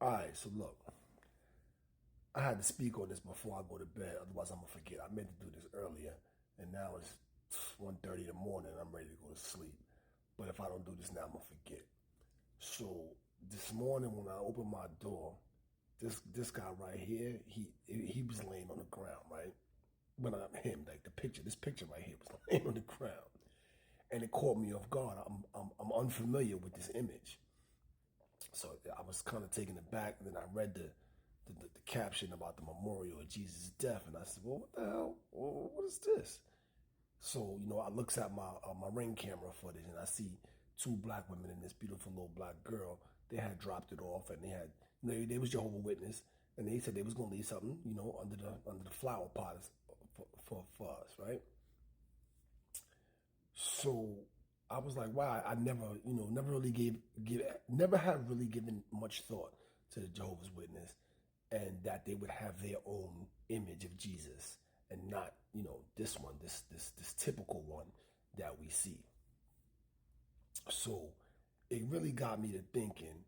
All right, so look, I had to speak on this before I go to bed, otherwise I'm gonna forget. I meant to do this earlier, and now it's 1:30 in the morning and I'm ready to go to sleep. But if I don't do this now, I'm gonna forget. So this morning when I opened my door, this guy right here, he was laying on the ground, right? But not him, like this picture right here was laying on the ground, and it caught me off guard. I'm unfamiliar with this image, so I was kind of taken aback. And then I read the caption about the memorial of Jesus' death, and I said, "Well, what the hell? What is this?" So I looks at my ring camera footage, and I see two black women and this beautiful little black girl. They had dropped it off, and they was Jehovah Witness, and they said they was gonna leave something, under the flower pot for us, right? So I was like, wow, I never, never really never have really given much thought to the Jehovah's Witness, and that they would have their own image of Jesus and not, this one, this typical one that we see. So it really got me to thinking,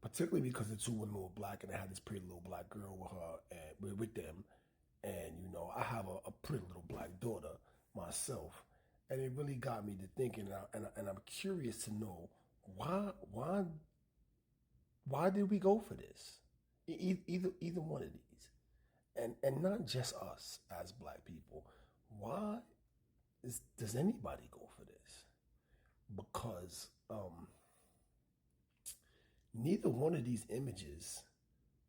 particularly because the two women were black and they had this pretty little black girl with her and with them, and I have a pretty little black daughter myself, and it really got me to thinking, and I'm curious to know why did we go for this? Either one of these, and not just us as black people. Why does anybody go for this? Because neither one of these images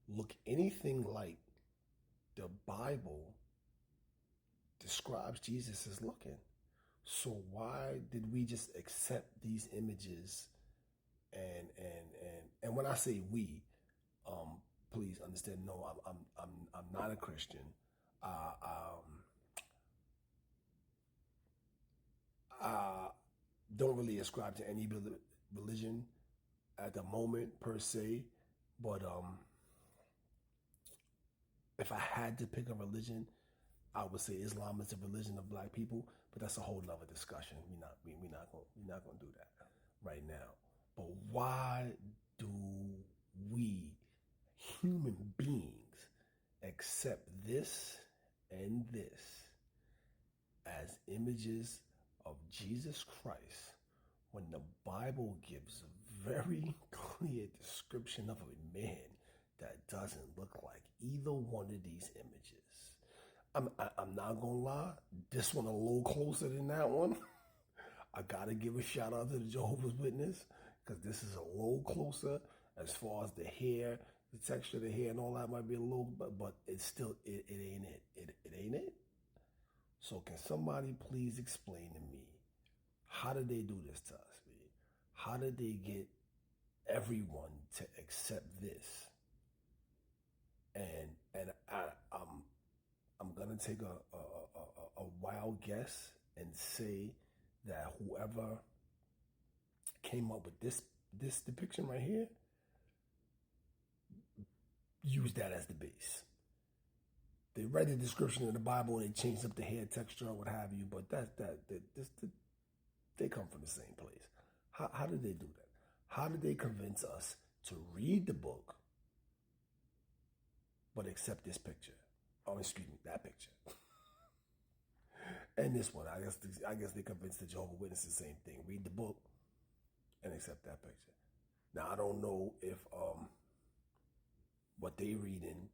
look anything like the Bible describes Jesus as looking. So why did we just accept these images? And when I say we, please understand. No, I'm not a Christian. I don't really ascribe to any religion at the moment per se, but if I had to pick a religion, I would say Islam is the religion of black people, but that's a whole nother discussion. We're not gonna do that right now. But why do we human beings accept this and this as images of Jesus Christ when the Bible gives a very clear description of a man that doesn't look like either one of these images? I'm not gonna lie, this one a little closer than that one. I gotta give a shout out to the Jehovah's Witness because this is a little closer as far as the hair, the texture of the hair, and all that might be a little, but it's still it ain't it. It ain't it. So can somebody please explain to me how did they do this to us, man? How did they get everyone to accept this? And I'm gonna take a wild guess and say that whoever came up with this depiction right here used that as the base. They read the description of the Bible and they changed up the hair texture or what have you, but they come from the same place. How did they do that? How did they convince us to read the book but accept this picture? Oh, excuse me, that picture. And this one, I guess they convinced the Jehovah's Witnesses the same thing. Read the book and accept that picture. Now I don't know if what they reading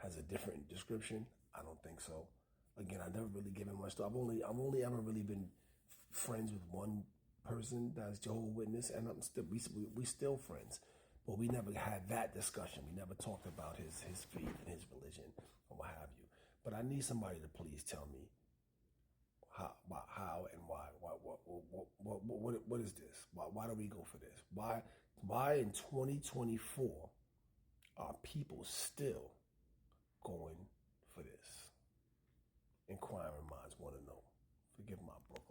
has a different description. I don't think so. Again, I've never really given much thought. I've only ever really been friends with one person that's Jehovah's Witness, and we still friends. But we never had that discussion. We never talked about his faith and his religion or what have you. But I need somebody to please tell me how and why. What is this? Why do we go for this? Why in 2024 are people still going for this? Inquiring minds want to know. Forgive my broken